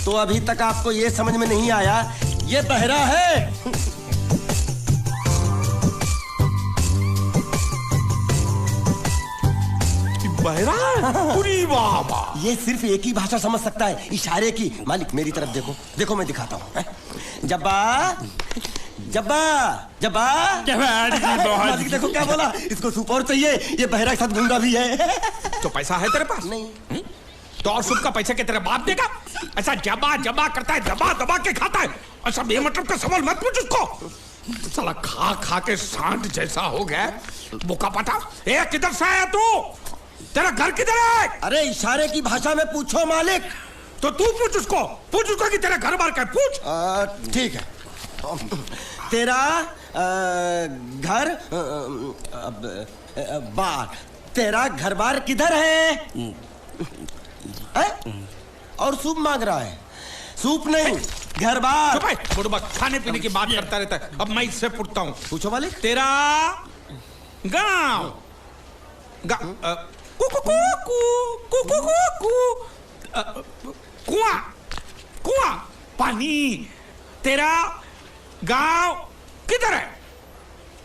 तो अभी तक आपको ये समझ में नहीं आया ये बहरा है। बहरा? पूरी वाह। ये सिर्फ एक ही भाषा समझ सकता है, इशारे की। मालिक मेरी तरफ देखो, देखो मैं दिखाता हूँ। जब्बा जब्बा जब्बा। मालिक देखो क्या बोला, इसको सूप और चाहिए। ये बहरा के साथ गूंगा भी है। तो पैसा है तेरे पास? नहीं। तो और सूप का पैसा के तेरे बाप देगा? ऐसा जबा जबा करता है, दबा दबा के खाता है। ऐसा बेमतलब का सवाल मत पूछ उसको। साला खा खा के सांड जैसा हो गया। बुका पटा। ए किधर से आया तू? तेरा घर किधर है? अरे इशारे की भाषा में पूछो मालिक। तो तू पूछ उसको कि तेरा घर बार क्या है, पूछ। ठीक है। तेरा घर बार, तेरा घर बार किधर है? और सूप मांग रहा है। सूप नहीं, घर बार। चुप है, बुढ़बा खाने पीने की बात करता रहता है। अब मैं इससे पूछता हूँ। पूछो मालिक। तेरा गाँव कुआं कुआं पानी, तेरा गांव किधर है?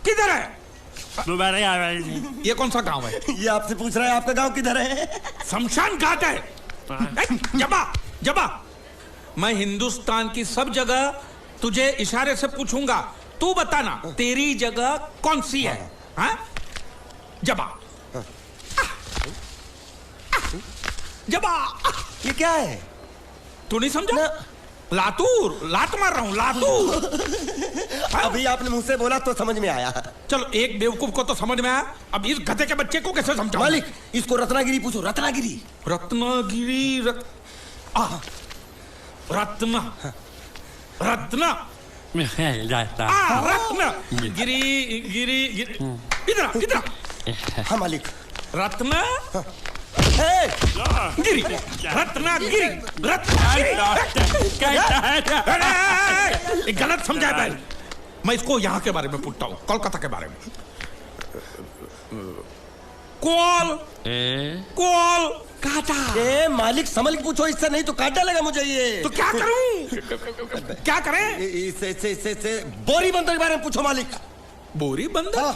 किधर है? ये कौन सा गांव है? ये आपसे पूछ रहा है आपका गांव किधर है? शमशान घाट है। जबा जबा, मैं हिंदुस्तान की सब जगह तुझे इशारे से पूछूंगा, तू बताना तेरी जगह कौन सी है? हाँ? जबा जबा। ये क्या है? तू नहीं समझा? लातूर, लात मार रहा हूं, लातूर। अभी आपने मुंह से बोला तो समझ में आया। चलो एक बेवकूफ को तो समझ में आया, अब इस गधे के बच्चे को कैसे समझाऊं? मालिक इसको रत्नागिरी पूछो। रत्नागिरी। रत्नागिरी रत्न रत्न रत्न गिरी गिरी इधर इधर। हाँ मालिक। रत्न गिरी, रत्नागिरी, रत्नागिरी। गलत समझा भाई। मैं इसको यहाँ के बारे में पूछता हूँ, कोलकाता के बारे में। कोल कोल काटा। मालिक संभल के पूछो, इससे नहीं तो काट डालेगा मुझे ये। तो क्या करूं? क्या करें? इससे बोरी बंदर के बारे में पूछो मालिक। बोरी बंदर?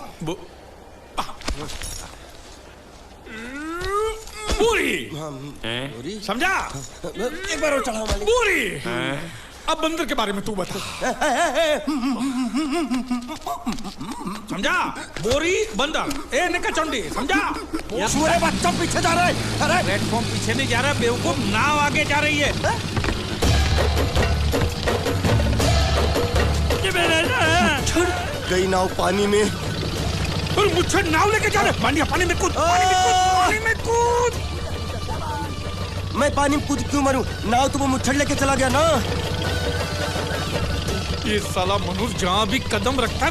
पूरी समझा? एक बार और चढ़ाओ मालिक। पूरी। अब बंदर के बारे में तू बता। समझा? बोरी बंदर। ए निकचंडी, समझा? सूरे बच्चा पीछे जा रहा है। अरे प्लेटफॉर्म पीछे नहीं जा रहा बेवकूफ, नाव आगे जा रही है। गई नाव पानी में। और मुझे नाव लेके जा रहे। पानी में कूद, पानी में कूद। मैं पानी में कूद क्यों मरूं? नाव तो वो मुच्छड़ लेके चला गया ना। ये साला मनुष्य जहाँ भी कदम रखता है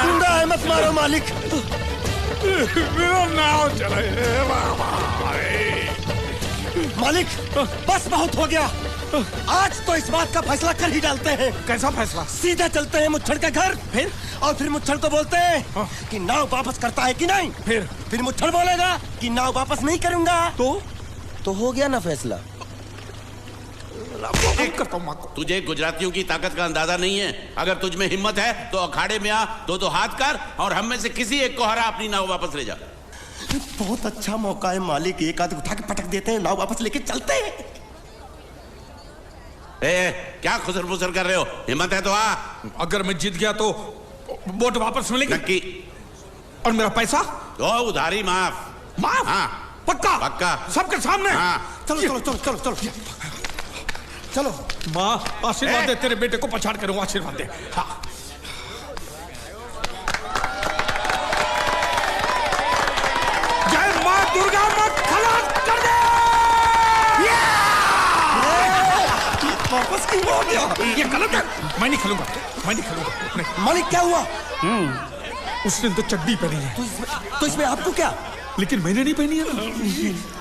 गुंडा है, मत मारो मालिक। नाव चले। मालिक बस बहुत हो गया। आज तो इस बात का फैसला कर ही डालते हैं। कैसा फैसला? सीधा चलते हैं मुच्छड़ के घर, फिर मुच्छड़ को बोलते हैं कि नाव वापस करता है कि नहीं। फिर मुच्छड़ बोलेगा कि नाव वापस नहीं करूंगा। तो हो गया ना फैसला। तुझे गुजरातियों की ताकत का अंदाजा नहीं है। अगर तुझ में हिम्मत है तो अखाड़े में आ, दो हाथ कर और हम में से किसी एक को हरा अपनी नाव वापस ले जा। बहुत अच्छा मौका है मालिक, एक आध उठा के पटक देते हैं, नाव वापस लेके चलते हैं। क्या खुसर फुसर कर रहे हो? हिम्मत है तो आ। अगर मैं जीत गया तो बोट वापस मिलेगी? नक्की। और मेरा पैसा? तो उधारी माफ। माफ? हाँ। पक्का? पक्का। सबके सामने? हाँ। चलो। माँ आशीर्वाद दे, तेरे बेटे को पछाड़ करूंगा, आशीर्वाद दे। हाँ। जय माँ दुर्गा, मत खलास कर दे। वापस क्यों हो गया? ये गलत है। मैं नहीं खेलूंगा। मालिक क्या हुआ? उसने तो चड्डी पहनी है। तो इसमें आपको क्या? लेकिन मैंने नहीं पहनी है।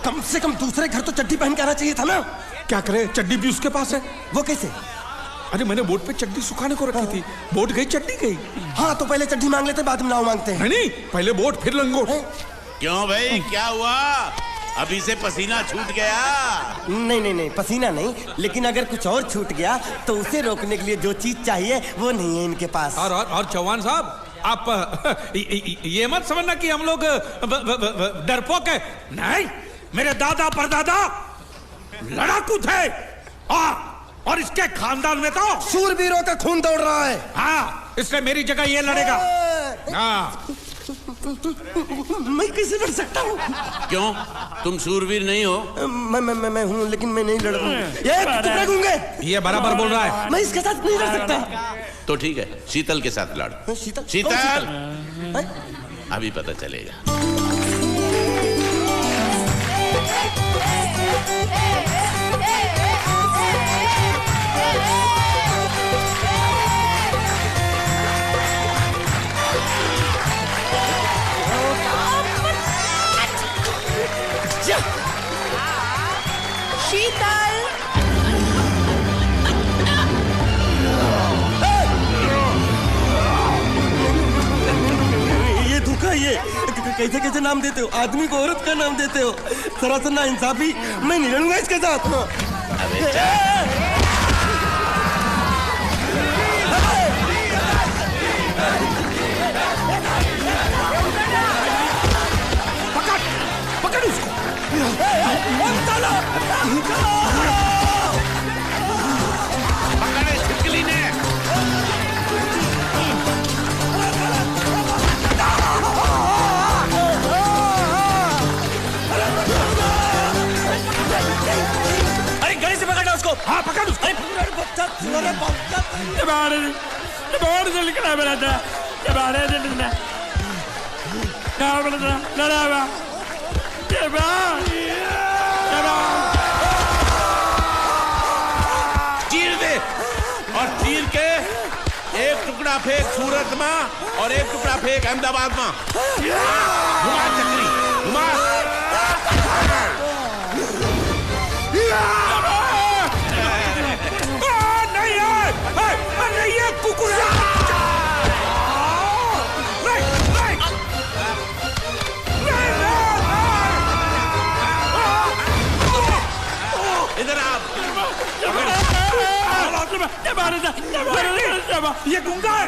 कम से कम दूसरे घर तो चड्डी पहन के आना चाहिए था ना। क्या करे, चड्डी भी उसके पास है। वो कैसे? अरे मैंने बोट पे चड्डी सुखाने को रखी थी, बोट गई चड्डी गई। हाँ तो पहले चड्डी मांग लेते, बाद में नाव मांगते हैं। नहीं, पहले बोट फिर लंगोट। क्यों भाई, क्या हुआ? अभी से पसीना छूट गया। नहीं नहीं नहीं, पसीना नहीं, लेकिन अगर कुछ और छूट गया तो उसे रोकने के लिए जो चीज चाहिए वो नहीं है इनके पास। और चौहान साहब, आप ये मत समझना कि हम लोग डरपोक है। नहीं, मेरे दादा परदादा लड़ाकू थे और इसके खानदान में तो शूरवीरों का खून दौड़ रहा है। हाँ, इसलिए मेरी जगह ये लड़ेगा। हाँ। मैं कैसे लड़ सकता हूँ? क्यों, तुम शूरवीर नहीं हो? मैं हूँ, लेकिन मैं नहीं लड़ रहा हूँ। ये बराबर बोल रहा है। मैं इसके साथ नहीं लड़ सकता। तो ठीक है, शीतल के साथ लड़। शीतल? शीतल, अभी पता चलेगा। शीतल, ये धोखा, ये कैसे कैसे नाम देते हो? आदमी को औरत का नाम देते हो। सरासर ना इंसाफी। मैं नहीं लड़ूंगा इसके साथ। अबे जा। पकड़ उसको। पकड़े छिपकली ने। अरे गले से पकड़ना उसको। हाँ, पकड़ उसको। बाहर से निकला मेरा था, बाहर से निकला, क्या बोला था? लड़ा हुआ, चीर दे, और चीर के एक टुकड़ा फेंक सूरत में और एक टुकड़ा फेंक अहमदाबाद में। घुमा चक्री, घुमा। नहीं है कुकुर। इधर आप। ये गुंगा है,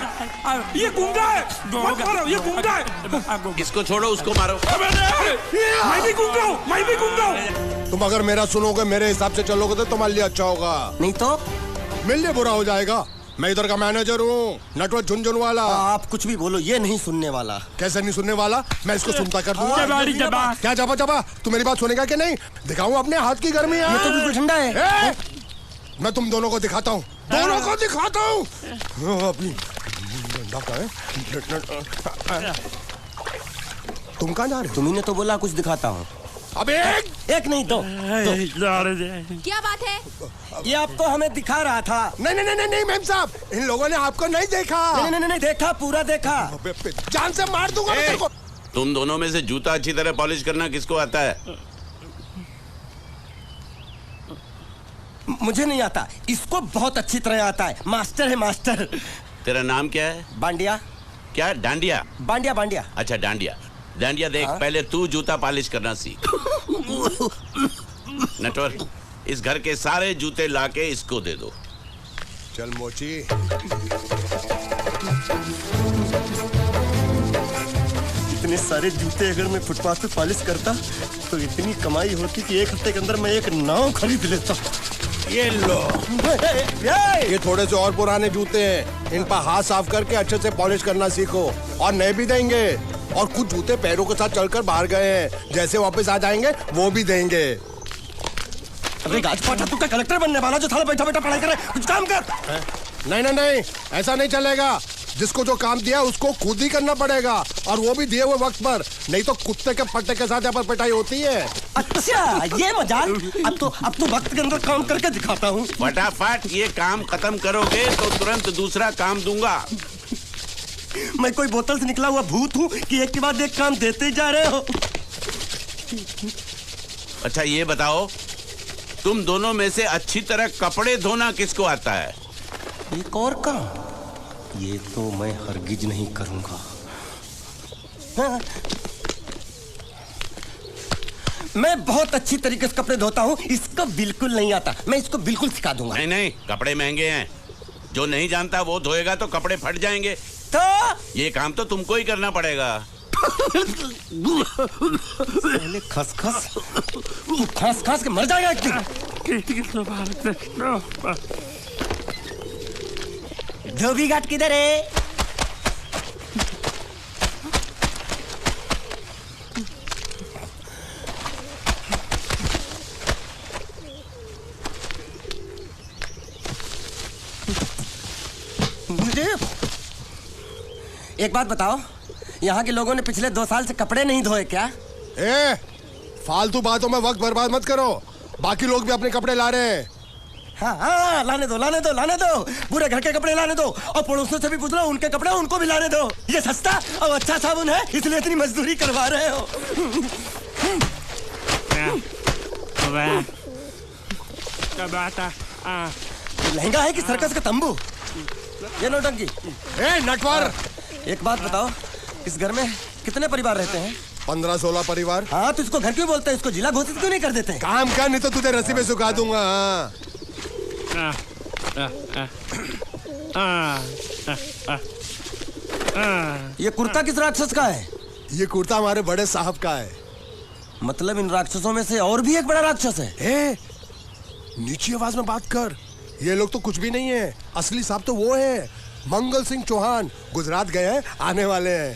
ये गुंगा है। मत मारो, ये गुंगा है। इसको छोड़ो, उसको मारो। मैं भी गुंगा हूँ, मैं भी गुंगा हूँ। तुम अगर मेरा सुनोगे, मेरे हिसाब से चलोगे तो तुम्हारे लिए अच्छा होगा, नहीं तो मेरे लिए बुरा हो जाएगा। मैं इधर का मैनेजर हूँ, नटवर झुनझुनवाला। आप कुछ भी बोलो, ये नहीं सुनने वाला। कैसे नहीं सुनने वाला? मैं इसको सुनता कर दूंगा। क्या जबा जबा? तू मेरी बात सुनेगा कि नहीं? दिखाऊं अपने हाथ की गर्मी? ये तो बिल्कुल ठंडा है। मैं तुम दोनों को दिखाता हूँ, दोनों को दिखाता हूँ। तुम कहाँ जा रहे हो? तुम्ही ने तो बोला कुछ दिखाता हूँ। अब एक नहीं, दो। क्या बात है? ये आपको हमें दिखा रहा था। नहीं नहीं नहीं नहीं मैम साहब, इन लोगों ने आपको नहीं देखा। नहीं नहीं नहीं, देखा, पूरा देखा। जान से मार दूंगा मैं तेरे को। तुम दोनों में से जूता अच्छी तरह पॉलिश करना किसको आता है? मुझे नहीं आता, इसको बहुत अच्छी तरह आता है। मास्टर है, मास्टर। तेरा नाम क्या है? बांडिया। क्या? डांडिया? बांडिया, बांडिया। अच्छा, डांडिया। डांडिया देख, पहले तू जूता पॉलिश करना सीख। नटवर, इस घर के सारे जूते लाके इसको दे दो। चल मोची। इतने सारे जूते अगर मैं फुटपाथ पे पॉलिश करता तो इतनी कमाई होती कि एक हफ्ते के अंदर मैं एक नाव खरीद लेता। ये लो, ये थोड़े से और पुराने जूते हैं, इन पर हाथ साफ करके अच्छे से पॉलिश करना सीखो। और नए भी देंगे, और कुछ जूते पैरों के साथ चलकर बाहर गए हैं, जैसे वापस आ जाएंगे वो भी देंगे। अबे गाजपाटा, तू क्या कलेक्टर बनने वाला जो थाला बैठा बैठा पढ़ाई करे? कुछ काम कर। नहीं नहीं नहीं, ऐसा नहीं चलेगा। जिसको जो काम दिया उसको खुद ही करना पड़ेगा, और वो भी दिए हुए वक्त पर, नहीं तो कुत्ते के पट्टे के साथ यहाँ पर पिटाई होती है। अच्छा, ये मजाक। अब तो वक्त के अंदर काम करके दिखाता हूँ। फटाफट ये काम खत्म करोगे तो तुरंत दूसरा काम दूंगा। मैं कोई बोतल से निकला हुआ भूत हूँ कि एक के बाद एक काम देते जा रहे हो? अच्छा ये बताओ, तुम दोनों में से अच्छी तरह कपड़े धोना किसको आता है? एक और काम? ये तो मैं हरगिज नहीं करूंगा। हाँ। मैं बहुत अच्छी तरीके से कपड़े धोता हूँ, इसको बिल्कुल नहीं आता। मैं इसको बिल्कुल सिखा दूंगा। नहीं नहीं, कपड़े महंगे हैं, जो नहीं जानता वो धोएगा तो कपड़े फट जाएंगे। तो ये काम तो तुमको ही करना पड़ेगा। खस खस तू खास खास के मर जाएगा एक दिन। धोबी घाट किधर है? मुझे एक बात बताओ, यहाँ के लोगों ने पिछले 2 साल से कपड़े नहीं धोए क्या? ए, फालतू बातों में वक्त बर्बाद मत करो। बाकी लोग भी अपने कपड़े ला रहे हैं। हाँ, लाने दो लाने दो लाने दो, पूरे घर के कपड़े लाने दो, और पड़ोसियों से भी पूछ लो, उनके कपड़े उनको भी लाने दो। ये सस्ता और अच्छा साबुन है, इसलिए इतनी मजदूरी करवा रहे हो। लहंगा है कि सर्कस का तंबू? ये नौटंकी। ए नटवर, एक बात बताओ, इस घर में कितने परिवार रहते हैं? 15-16 परिवार। हाँ, तो इसको घर क्यों बोलते हैं? इसको जिला घोषित क्यों नहीं कर देते? काम कर, नहीं तो तुझे रस्सी में सुखा दूंगा। ये कुर्ता किस राक्षस का है? ये कुर्ता हमारे बड़े साहब का है। मतलब इन राक्षसों में से और भी एक बड़ा राक्षस है? ए, नीची आवाज में बात कर। ये लोग तो कुछ भी नहीं है, असली साहब तो वो है, मंगल सिंह चौहान। गुजरात गए हैं, आने वाले हैं।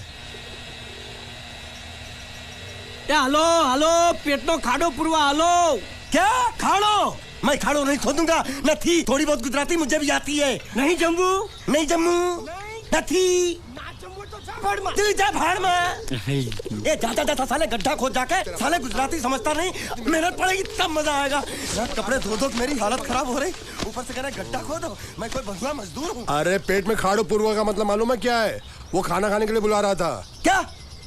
हेलो हेलो, पेटनो खाड़ो पुरवा। हेलो, क्या खाड़ो? मैं खाड़ो नहीं खोदूंगा। न थी, थोड़ी बहुत गुजराती मुझे भी आती है। नहीं जम्मू, नहीं जम्मू, न थी। तू जा भाड़ में। ये जाता जाता साले गड्ढा खोद जाके, साले गुजराती समझता नहीं। मेहनत पड़ेगी तब मजा आएगा। कपड़े धो धो मेरी हालत खराब हो रही, ऊपर से कह रहे गड्ढा खोदो। मैं कोई भगवा मजदूर हूँ? अरे पेट में खाड़ो पूर्वा का मतलब मालूम है क्या है? वो खाना खाने के लिए बुला रहा था। क्या?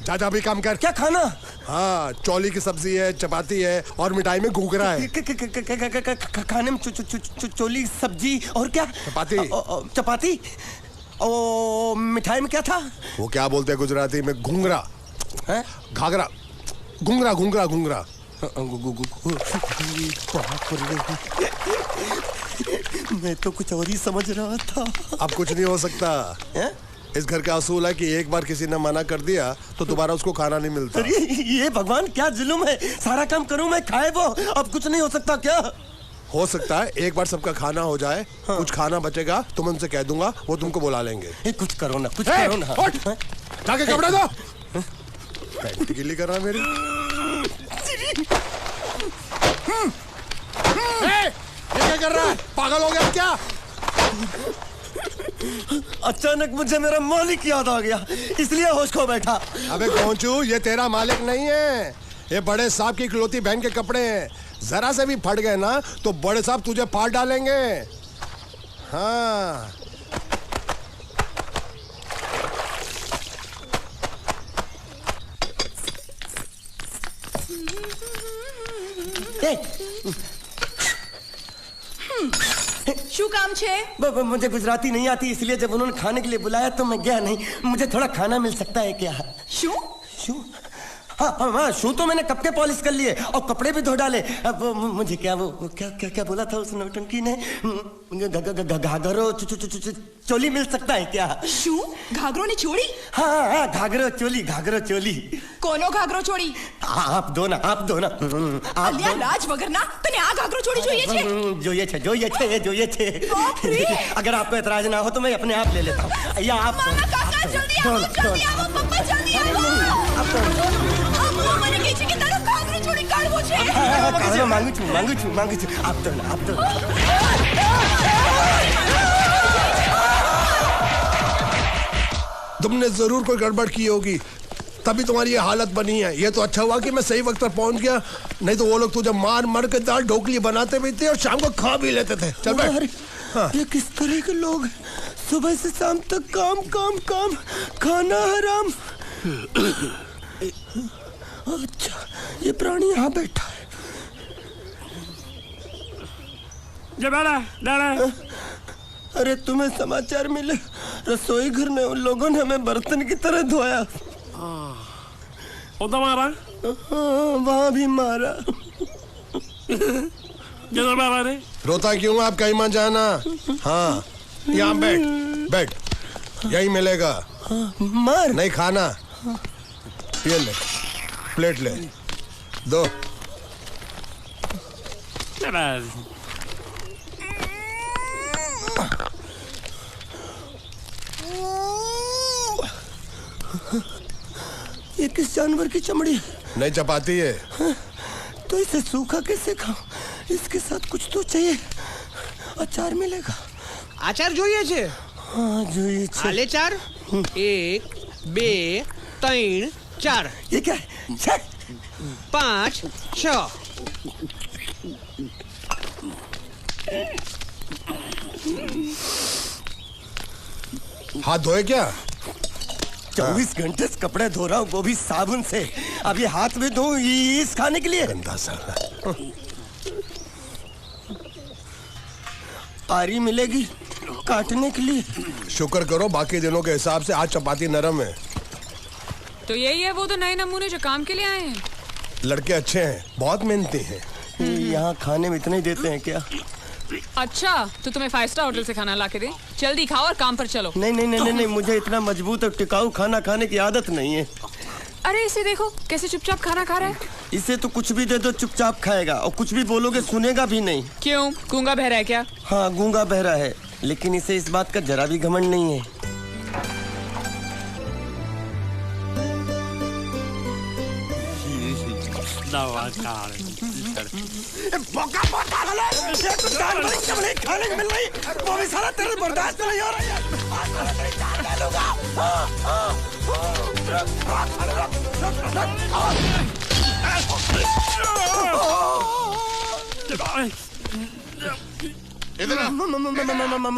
जा भी काम कर। क्या खाना? हाँ, चौली की सब्जी है, चपाती है और मिठाई में घूघरा है। खाने में चोली सब्जी और क्या? चपाती। चपाती। ओ, मिठाई में क्या था? वो क्या बोलते हैं गुजराती में? घूंघरा है, घाघरा, घूंघरा घूंघरा घूंघरा। मैं तो कुछ और ही समझ रहा था। अब कुछ नहीं हो सकता है? इस घर का असूल है कि एक बार किसी ने मना कर दिया तो दोबारा उसको खाना नहीं मिलता। ये भगवान क्या जुल्म है? सारा काम करूं मैं, खाए वो। अब कुछ नहीं हो सकता क्या? हो सकता है एक बार सबका खाना हो जाए। हाँ। कुछ खाना बचेगा तो मैं उनसे कह दूंगा, वो तुमको बुला लेंगे। कुछ करो ना, कुछ करो ना। जाके कपड़े दो। पैंट गिल्ली कर रहा मेरी। ये क्या कर रहा है? पागल हो गया क्या? अचानक मुझे मेरा मालिक याद आ गया, इसलिए होश खो बैठा। अबे कौनचू, ये तेरा मालिक नहीं है, ये बड़े साहब की इकलौती बहन के कपड़े हैं। जरा से भी फट गए ना तो बड़े साहब तुझे फाड़ डालेंगे। हाँ, શું કામ છે? मुझे गुजराती नहीं आती, इसलिए जब उन्होंने खाने के लिए बुलाया तो मैं गया नहीं। मुझे थोड़ा खाना मिल सकता है क्या? શું? शू? हाँ, शू तो मैंने कब के पॉलिश कर लिए और कपड़े भी धो डाले। अब मुझे क्या वो क्या क्या क्या बोला था उस नौटंकी ने? घाघरो चोली मिल सकता है क्या? શું? ઘાઘરો ને ચોળી? हाँ, घाघरो चोली, घाघरो चोली। કોનો ઘાઘરો ચોળી? आप दो ना, आप दो ना। અલ્યા લાજ વગરના, તને આ ઘાઘરો ચોળી જોઈએ છે? જોઈએ છે। बाप रे! अगर आपको एतराज ना हो तो मैं अपने आप ले लेता हूँ। या आप મામા કાકા જલ્દી આવો, જલ્દી આવો, પપ્પા જલ્દી આવો। અમ્મા મને કહે છે કે તારો ઘાઘરો ચોળી કાઢવો છે। मांगू छू। आप दो ना, आप दो। तुमने जरूर कोई गड़बड़ की होगी, तभी तुम्हारी ये हालत बनी है। ये तो अच्छा हुआ कि मैं सही वक्त पर पहुंच गया, नहीं तो वो लोग तुझे मार के दाल ढोकली बनाते भी थे और शाम को खा भी लेते थे। चल बैठ। हाँ। ये किस तरह के लोग हैं? सुबह से शाम तक काम काम काम, खाना हराम। अच्छा, ये प्राणी यहाँ बैठा है। अरे तुम्हें समाचार मिले? रसोई घर में उन लोगों ने हमें बर्तन की तरह धोया। वहाँ भी मारा। जरूर बाबा रे। रोता क्यों आप कहीं मत जाना। हाँ यहाँ बैठ बैठ, यही मिलेगा। मार नहीं खाना, ये ले प्लेट ले दो। ये किस जानवर की चमड़ी? नहीं चपाती है। तो इसे सूखा कैसे खाऊं? इसके साथ कुछ तो चाहिए। अचार मिलेगा? આચાર જોઈએ છે? हाँ જોઈએ છે। આલે ચાર 1 2 3 4 ये क्या है? छे! 5 6 हाथ धोए क्या? 24 घंटे से कपड़े धो रहा हूँ, वो भी साबुन से। अब ये हाथ में धो इस खाने के लिए? गंदा साला। आरी मिलेगी काटने के लिए? शुक्र करो बाकी दिनों के हिसाब से आज चपाती नरम है। तो यही है वो तो नए नमूने जो काम के लिए आए हैं। लड़के अच्छे हैं, बहुत मेहनती हैं। यहाँ खाने में इतना ही देते हैं क्या? अच्छा तो तुम्हें 5 स्टार होटल से खाना ला के दे? जल्दी खाओ और काम पर चलो। नहीं नहीं नहीं नहीं, मुझे इतना मजबूत और टिकाऊ खाना खाने की आदत नहीं है। अरे इसे देखो कैसे चुपचाप खाना खा रहा है। इसे तो कुछ भी दे दो चुपचाप खाएगा, और कुछ भी बोलोगे सुनेगा भी नहीं। क्यों, गूंगा बहरा है क्या? हाँ गूंगा बहरा है, लेकिन इसे इस बात का जरा भी घमंड नहीं है। मौका बहुत पागल है। ये तो जानवर की चमड़ी खाने को मिल रही, वो भी साला तेरे बर्दाश्त नहीं हो रही है। आज मैं तेरी जान ले लूंगा।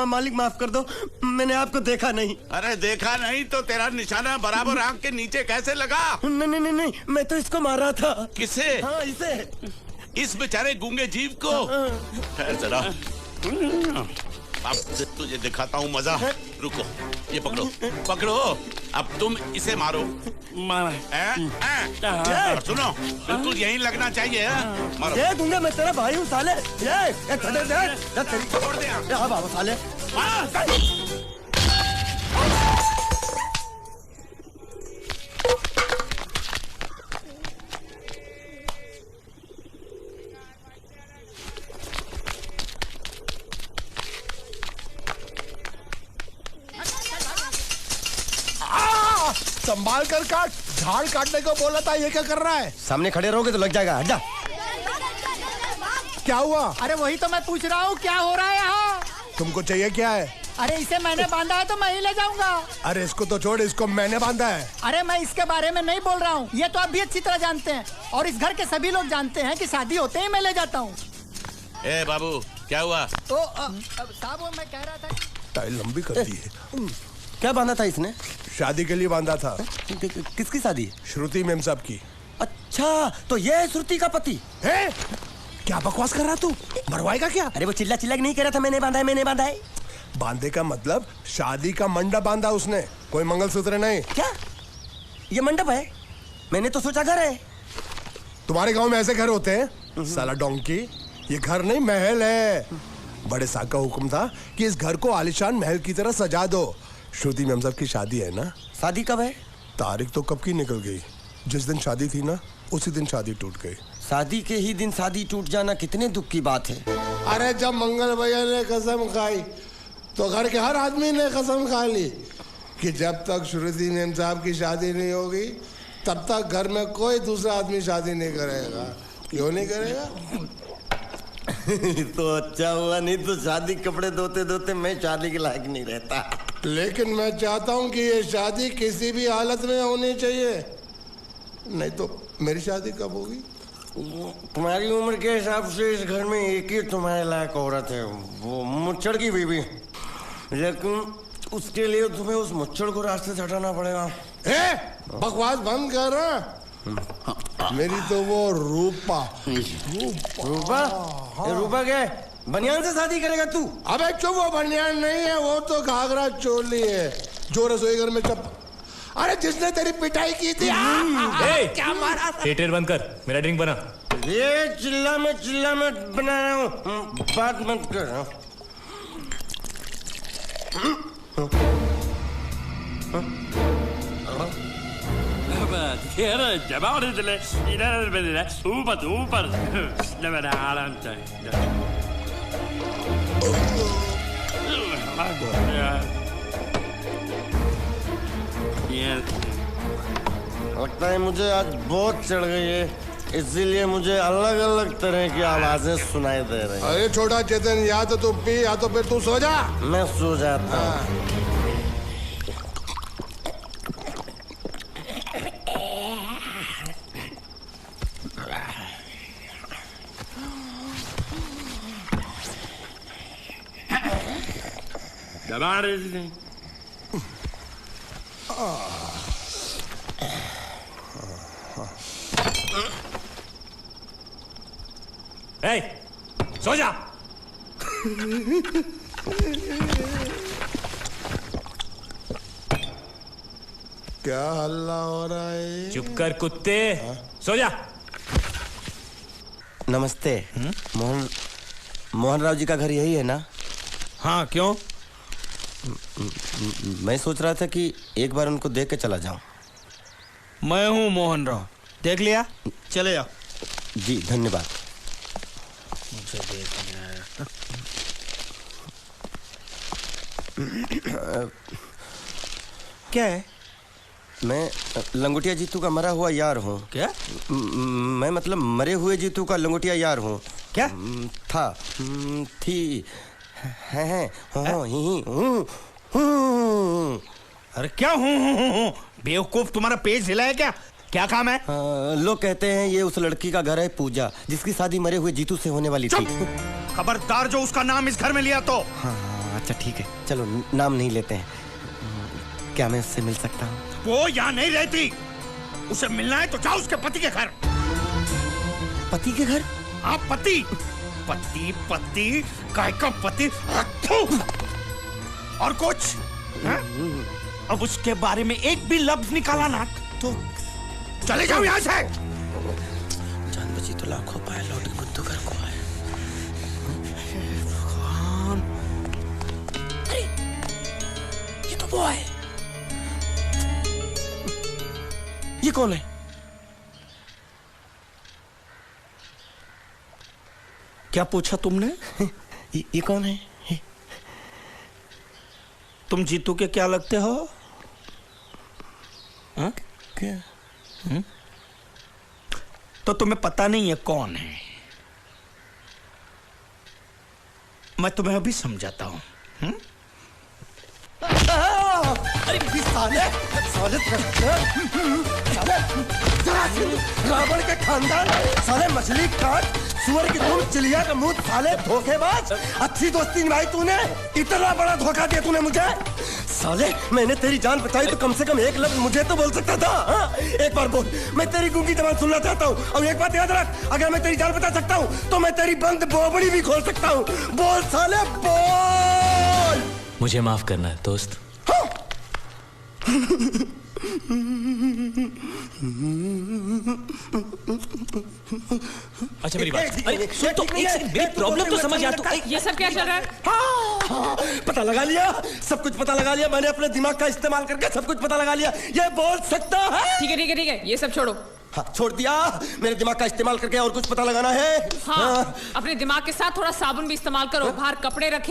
मालिक माफ कर दो, मैंने आपको देखा नहीं। अरे देखा नहीं तो तेरा निशाना बराबर आंख के नीचे कैसे लगा? नहीं नहीं नहीं, मैं तो इसको मारा था। किसे? हाँ इसे। इस बेचारे गूंगे जीव को? ठहर जरा, अब तुझे दिखाता हूँ मजा। रुको, ये पकड़ो पकड़ो, अब तुम इसे मारो। सुनो, बिल्कुल यहीं लगना चाहिए। मारो। ये गूंगा, मैं तेरा भाई हूँ साले। ये छोड़ दे। हाँ बाबा साले। संभाल कर काट, झाड़ काटने को बोला था, ये क्या कर रहा है? सामने खड़े रहोगे तो लग जाएगा। हट जा। क्या हुआ? अरे वही तो मैं पूछ रहा हूँ, क्या हो रहा है यहाँ? तुमको चाहिए क्या है? अरे इसे मैंने बांधा है तो मैं ही ले जाऊंगा। अरे इसको तो छोड़, इसको मैंने बांधा है। अरे मैं इसके बारे में नहीं बोल रहा हूँ, ये तो आप भी अच्छी तरह जानते हैं, और इस घर के सभी लोग जानते हैं कि शादी होते ही मैं ले जाता हूँ। ए बाबू, क्या हुआ? तो साहब मैं कह रहा था, टाइल लंबी कर दी है। क्या बांधा था इसने? शादी के लिए बांधा था। किसकी शादी? श्रुति मेम साहब की। अच्छा, तो ये है श्रुति का पति? है? क्या बकवास कर रहा तू? मरवाएगा क्या? अरे वो चिल्ला चिल्ला नहीं कह रहा था मैंने बांधा है, मैंने बांधा है। बांधे का मतलब शादी का मंडप बांधा उसने, कोई मंगलसूत्र नहीं। क्या ये मंडप है? मैंने तो सोचा घर है। तुम्हारे गांव में ऐसे घर होते हैं साला डोंकी? ये घर नहीं, महल है। बड़े साहब का हुक्म था कि इस घर को आलीशान महल की तरह सजा दो। श्रुति मेम साहब की शादी है ना? शादी कब है? तारीख तो कब की निकल गई, जिस दिन शादी थी ना उसी दिन शादी टूट गई। शादी के ही दिन शादी टूट जाना कितने दुख की बात है। अरे जब मंगल भैया ने कसम खाई तो घर के हर आदमी ने कसम खा ली कि जब तक श्रुति मेम साहब की शादी नहीं होगी तब तक घर में कोई दूसरा आदमी शादी नहीं करेगा। क्यों नहीं करेगा? तो अच्छा हुआ, नहीं तो शादी कपड़े धोते धोते मैं शादी के लायक नहीं रहता। लेकिन मैं चाहता हूँ कि ये शादी किसी भी हालत में होनी चाहिए, नहीं तो मेरी शादी कब होगी? तुम्हारी उम्र के हिसाब से इस घर में एक ही तुम्हारे लायक औरत है, वो मुच्छड़ की बीवी। लेकिन उसके लिए तुम्हें उस मुच्छड़ को रास्ते से हटाना पड़ेगा। बकवास बंद कर रहा। मेरी तो वो रूपा। रूपा? रूपा क्या है? बनियान से शादी करेगा तू? अबे चुप, वो बनियान नहीं है, वो तो घाघरा चोली है जो रसोई घर में अरे जिसने तेरी पिटाई की थी क्या मारा था? थिएटर बंद कर, मेरा ड्रिंक बना। ये चिल्ला मत बना रहा हूँ, बात मत कर। लगता है मुझे आज बहुत चढ़ गई है, इसीलिए मुझे अलग अलग तरह की आवाजें सुनाई दे रही हैं। अरे छोटा चेतन, या तो तू पी या तो फिर तू सो जा। मैं सो जाता हूँ। दबा रहे थे। सो जा। क्या हल्ला हो रहा है? चुप कर कुत्ते, सो जा। नमस्ते। मोहन राव जी का घर यही है ना? हाँ, क्यों? मैं सोच रहा था कि एक बार उनको देख के चला जाऊं। मैं हूँ मोहन राव, देख लिया? चले जाओ। जी धन्यवाद। मुझे देखना है। क्या है? मैं लंगोटिया जीतू का मरा हुआ यार हूँ। क्या? मैं मतलब मरे हुए जीतू का लंगोटिया यार हूँ। क्या? था, थी, है, अरे क्या हूँ? बेवकूफ, तुम्हारा पेज हिला है क्या? क्या काम है? लोग कहते हैं ये उस लड़की का घर है पूजा, जिसकी शादी मरे हुए जीतू से होने वाली थी। खबरदार जो उसका नाम इस घर में लिया तो। हाँ अच्छा ठीक है, चलो नाम नहीं लेते हैं। क्या मैं उससे मिल सकता हूँ? वो यहाँ नहीं रहती। उसे मिलना है तो जाओ उसके पति के घर। पति के घर? हाँ, पति पति काय का पति। और कुछ है? अब उसके बारे में एक भी लफ्ज निकाला ना तो चले जाओ यहाँ से। जान बची तो लाखों पाए, लौट के बुद्धू घर को आए। भगवान, अरे ये तो वो है। ये कौन है? क्या पूछा तुमने? ये कौन है? तुम जीतू के क्या लगते हो? हा? क्या? तो तुम्हें पता नहीं है कौन है? मैं तुम्हें अभी समझाता हूं। अरे साले रावण के खानदान, साले मछली काट, सुअर की तुम, चिलिया का मुंह, साले धोखेबाज। अच्छी दोस्ती निभाई तूने, इतना बड़ा धोखा दिया तूने मुझे। साले मैंने तेरी जान बचाई तो कम से कम एक लफ्ज मुझे तो बोल सकता था। हाँ? एक बार बोल, मैं तेरी गूंगी जबान सुनना चाहता हूँ। और एक बात याद रख, अगर मैं तेरी जान बचा सकता हूँ तो मैं तेरी बंद बोबड़ी भी खोल सकता हूँ। बोल साले बोल। मुझे माफ करना है दोस्त। अच्छा मेरी बात, अरे सुन तो, एक सेकंड, मेरी प्रॉब्लम तो समझ आ तू। ये सब क्या चल रहा है? हाँ, पता लगा लिया, सब कुछ पता लगा लिया। मैंने अपने दिमाग का इस्तेमाल करके सब कुछ पता लगा लिया। ये बोल सकता है? ठीक है ठीक है ठीक है, ये सब छोड़ो। हाँ, छोड़ दिया। मेरे दिमाग का इस्तेमाल करके और कुछ पता लगाना है? हाँ, अपने दिमाग के साथ थोड़ा साबुन भी इस्तेमाल करो। बाहर कपड़े रखे